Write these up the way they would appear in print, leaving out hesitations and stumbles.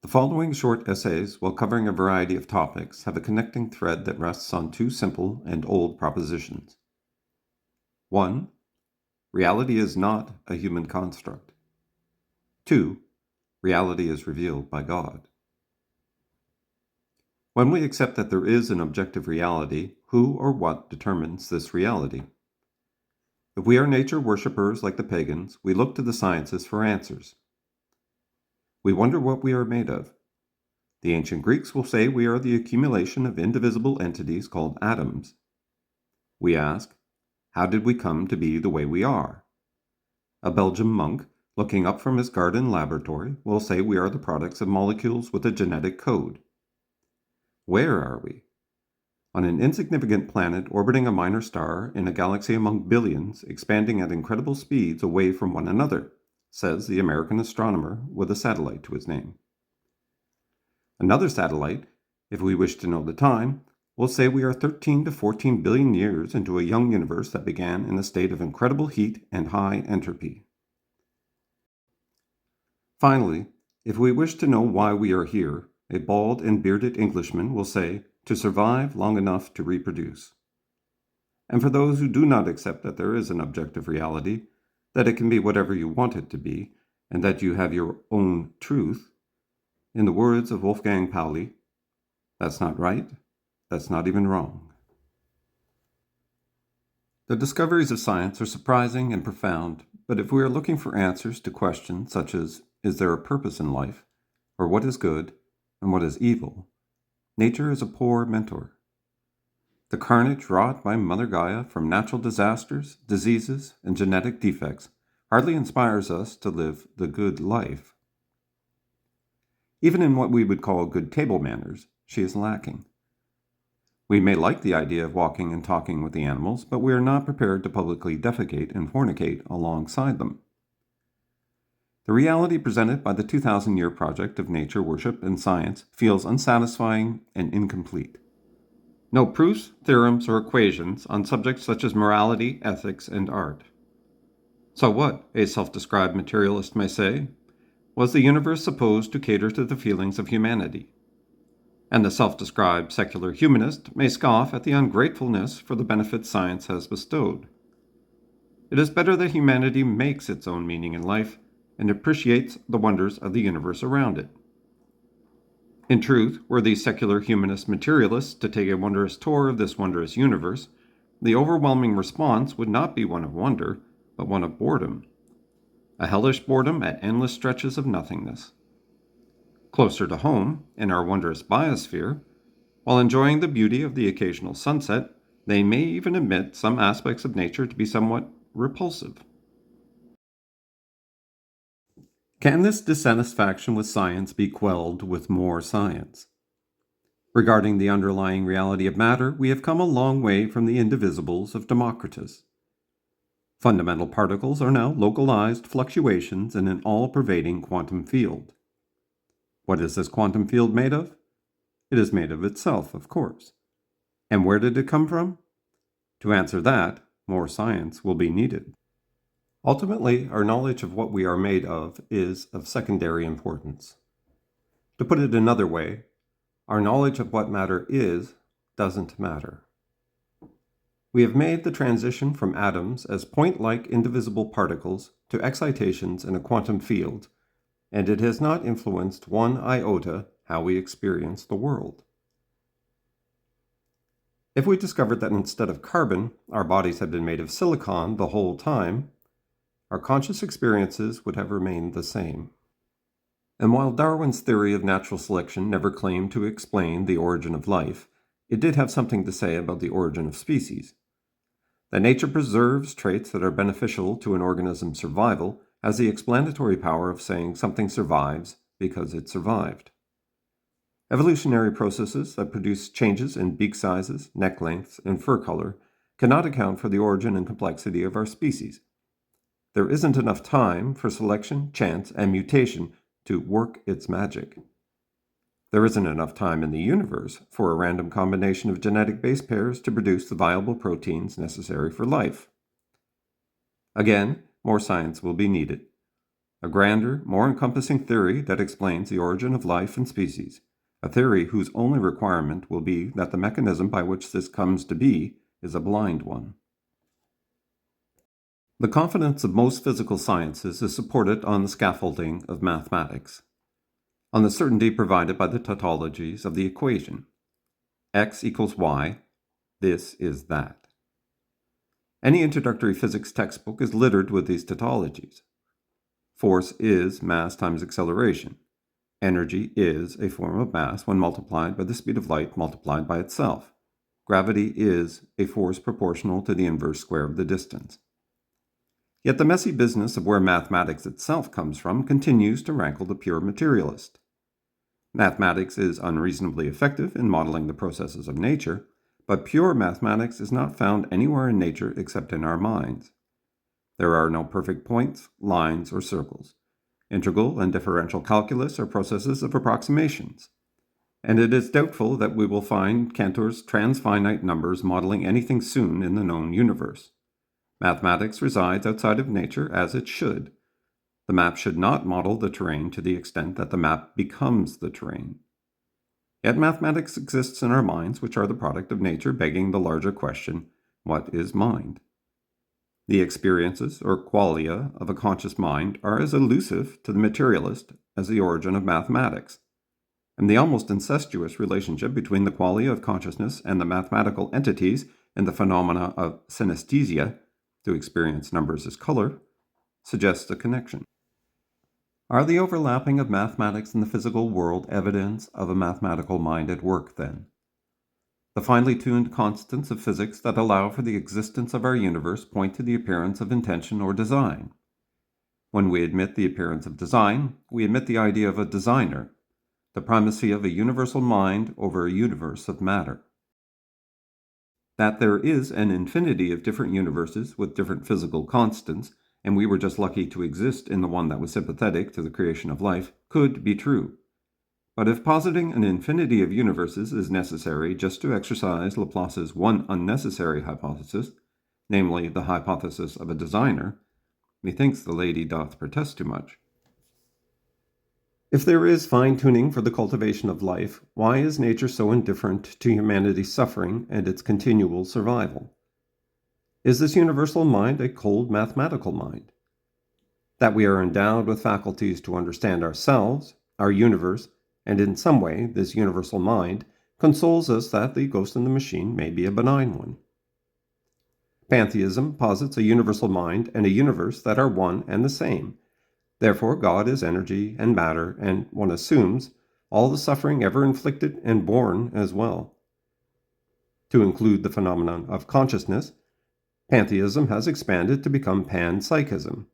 The following short essays, while covering a variety of topics, have a connecting thread that rests on two simple and old propositions. 1. Reality is not a human construct. 2. Reality is revealed by God. When we accept that there is an objective reality, who or what determines this reality? If we are nature worshippers like the pagans, we look to the sciences for answers. We wonder what we are made of. The ancient Greeks will say we are the accumulation of indivisible entities called atoms. We ask, how did we come to be the way we are? A Belgian monk, looking up from his garden laboratory, will say we are the products of molecules with a genetic code. Where are we? On an insignificant planet orbiting a minor star in a galaxy among billions, expanding at incredible speeds away from one another, says the American astronomer with a satellite to his name. Another satellite, if we wish to know the time, will say we are 13 to 14 billion years into a young universe that began in a state of incredible heat and high entropy. Finally, if we wish to know why we are here, a bald and bearded Englishman will say, to survive long enough to reproduce. And for those who do not accept that there is an objective reality, that it can be whatever you want it to be, and that you have your own truth, in the words of Wolfgang Pauli, that's not right, that's not even wrong. The discoveries of science are surprising and profound, but if we are looking for answers to questions such as, is there a purpose in life, or what is good and what is evil, nature is a poor mentor. The carnage wrought by Mother Gaia from natural disasters, diseases, and genetic defects hardly inspires us to live the good life. Even in what we would call good table manners, she is lacking. We may like the idea of walking and talking with the animals, but we are not prepared to publicly defecate and fornicate alongside them. The reality presented by the 2,000-year project of nature worship and science feels unsatisfying and incomplete. No proofs, theorems, or equations on subjects such as morality, ethics, and art. So what, a self-described materialist may say? Was the universe supposed to cater to the feelings of humanity? And the self-described secular humanist may scoff at the ungratefulness for the benefits science has bestowed. It is better that humanity makes its own meaning in life and appreciates the wonders of the universe around it. In truth, were these secular humanist materialists to take a wondrous tour of this wondrous universe, the overwhelming response would not be one of wonder, but one of boredom. A hellish boredom at endless stretches of nothingness. Closer to home, in our wondrous biosphere, while enjoying the beauty of the occasional sunset, they may even admit some aspects of nature to be somewhat repulsive. Can this dissatisfaction with science be quelled with more science? Regarding the underlying reality of matter, we have come a long way from the indivisibles of Democritus. Fundamental particles are now localized fluctuations in an all-pervading quantum field. What is this quantum field made of? It is made of itself, of course. And where did it come from? To answer that, more science will be needed. Ultimately, our knowledge of what we are made of is of secondary importance. To put it another way, our knowledge of what matter is doesn't matter. We have made the transition from atoms as point-like indivisible particles to excitations in a quantum field, and it has not influenced one iota how we experience the world. If we discovered that instead of carbon, our bodies had been made of silicon the whole time, our conscious experiences would have remained the same. And while Darwin's theory of natural selection never claimed to explain the origin of life, it did have something to say about the origin of species. That nature preserves traits that are beneficial to an organism's survival has the explanatory power of saying something survives because it survived. Evolutionary processes that produce changes in beak sizes, neck lengths, and fur color cannot account for the origin and complexity of our species. There isn't enough time for selection, chance, and mutation to work its magic. There isn't enough time in the universe for a random combination of genetic base pairs to produce the viable proteins necessary for life. Again, more science will be needed. a grander, more encompassing theory that explains the origin of life and species, a theory whose only requirement will be that the mechanism by which this comes to be is a blind one. The confidence of most physical sciences is supported on the scaffolding of mathematics, on the certainty provided by the tautologies of the equation. X equals y, this is that. Any introductory physics textbook is littered with these tautologies. Force is mass times acceleration. Energy is a form of mass when multiplied by the speed of light multiplied by itself. Gravity is a force proportional to the inverse square of the distance. Yet the messy business of where mathematics itself comes from continues to rankle the pure materialist. Mathematics is unreasonably effective in modeling the processes of nature, but pure mathematics is not found anywhere in nature except in our minds. There are no perfect points, lines, or circles. Integral and differential calculus are processes of approximations, and it is doubtful that we will find Cantor's transfinite numbers modeling anything soon in the known universe. Mathematics resides outside of nature as it should. The map should not model the terrain to the extent that the map becomes the terrain. Yet mathematics exists in our minds, which are the product of nature, begging the larger question, what is mind? The experiences, or qualia, of a conscious mind are as elusive to the materialist as the origin of mathematics, and the almost incestuous relationship between the qualia of consciousness and the mathematical entities in the phenomena of synesthesia, to experience numbers as color, suggests a connection. Are the overlapping of mathematics and the physical world evidence of a mathematical mind at work, then? The finely tuned constants of physics that allow for the existence of our universe point to the appearance of intention or design. When we admit the appearance of design, we admit the idea of a designer, the primacy of a universal mind over a universe of matter. That there is an infinity of different universes with different physical constants, and we were just lucky to exist in the one that was sympathetic to the creation of life, could be true. But if positing an infinity of universes is necessary just to exercise Laplace's one unnecessary hypothesis, namely the hypothesis of a designer, methinks the lady doth protest too much. If there is fine-tuning for the cultivation of life, why is nature so indifferent to humanity's suffering and its continual survival? Is this universal mind a cold mathematical mind? That we are endowed with faculties to understand ourselves, our universe, and in some way this universal mind consoles us that the ghost in the machine may be a benign one. Pantheism posits a universal mind and a universe that are one and the same. Therefore God is energy and matter, and one assumes all the suffering ever inflicted and borne as well. To include the phenomenon of consciousness, pantheism has expanded to become panpsychism.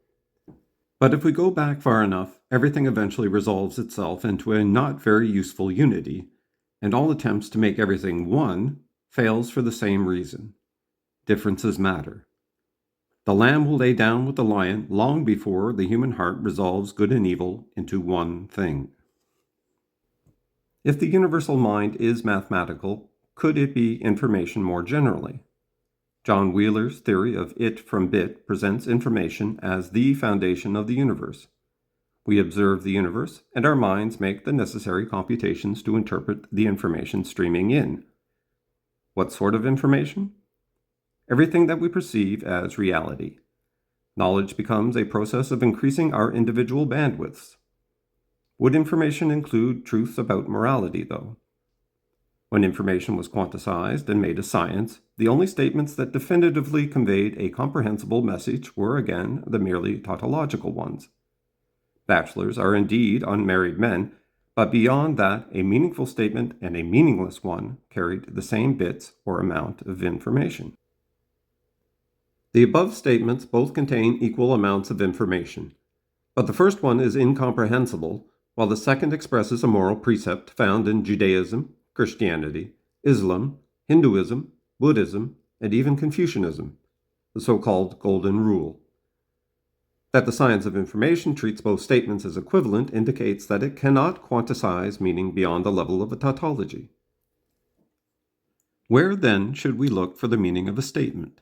But if we go back far enough, everything eventually resolves itself into a not very useful unity, and all attempts to make everything one fails for the same reason. Differences matter. The lamb will lay down with the lion long before the human heart resolves good and evil into one thing. If the universal mind is mathematical, could it be information more generally? John Wheeler's theory of it from bit presents information as the foundation of the universe. We observe the universe, and our minds make the necessary computations to interpret the information streaming in. What sort of information? Everything that we perceive as reality. Knowledge becomes a process of increasing our individual bandwidths. Would information include truths about morality, though? When information was quantized and made a science, the only statements that definitively conveyed a comprehensible message were again the merely tautological ones. Bachelors are indeed unmarried men, but beyond that, a meaningful statement and a meaningless one carried the same bits or amount of information. The above statements both contain equal amounts of information, but the first one is incomprehensible, while the second expresses a moral precept found in Judaism, Christianity, Islam, Hinduism, Buddhism, and even Confucianism, the so-called Golden Rule. That the science of information treats both statements as equivalent indicates that it cannot quantize meaning beyond the level of a tautology. Where, then, should we look for the meaning of a statement?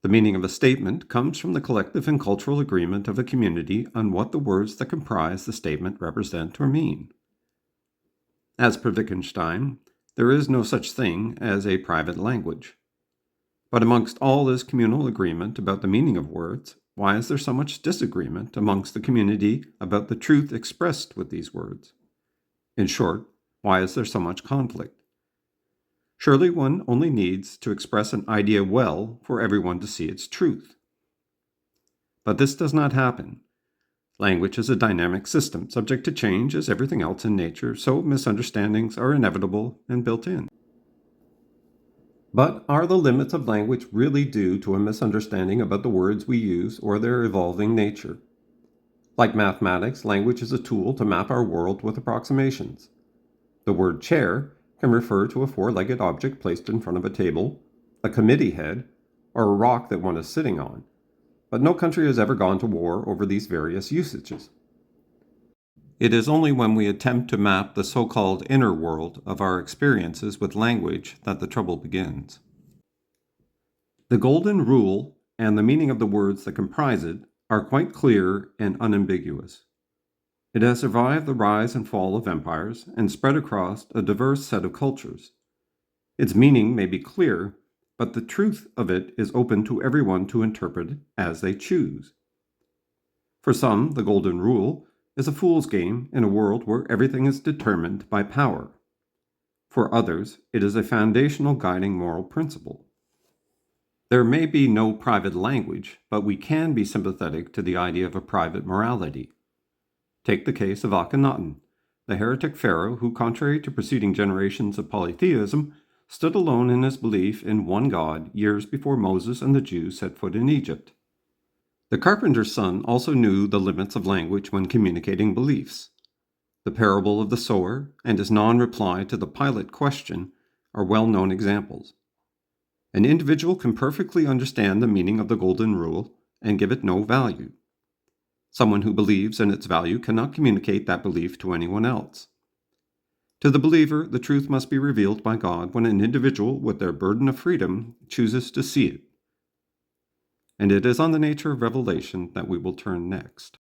The meaning of a statement comes from the collective and cultural agreement of a community on what the words that comprise the statement represent or mean. As per Wittgenstein, there is no such thing as a private language. But amongst all this communal agreement about the meaning of words, why is there so much disagreement amongst the community about the truth expressed with these words? In short, why is there so much conflict? Surely one only needs to express an idea well for everyone to see its truth. But this does not happen. Language is a dynamic system, subject to change as everything else in nature, so misunderstandings are inevitable and built in. But are the limits of language really due to a misunderstanding about the words we use or their evolving nature? Like mathematics, language is a tool to map our world with approximations. The word chair can refer to a four-legged object placed in front of a table, a committee head, or a rock that one is sitting on. But no country has ever gone to war over these various usages. It is only when we attempt to map the so-called inner world of our experiences with language that the trouble begins. The Golden Rule and the meaning of the words that comprise it are quite clear and unambiguous. It has survived the rise and fall of empires and spread across a diverse set of cultures. Its meaning may be clear, but the truth of it is open to everyone to interpret as they choose. For some, the Golden Rule is a fool's game in a world where everything is determined by power. For others, it is a foundational guiding moral principle. There may be no private language, but we can be sympathetic to the idea of a private morality. Take the case of Akhenaten, the heretic pharaoh who, contrary to preceding generations of polytheism, stood alone in his belief in one God years before Moses and the Jews set foot in Egypt. The carpenter's son also knew the limits of language when communicating beliefs. The parable of the sower and his non-reply to the Pilate question are well-known examples. An individual can perfectly understand the meaning of the Golden Rule and give it no value. Someone who believes in its value cannot communicate that belief to anyone else. To the believer, the truth must be revealed by God when an individual with their burden of freedom chooses to see it. And it is on the nature of revelation that we will turn next.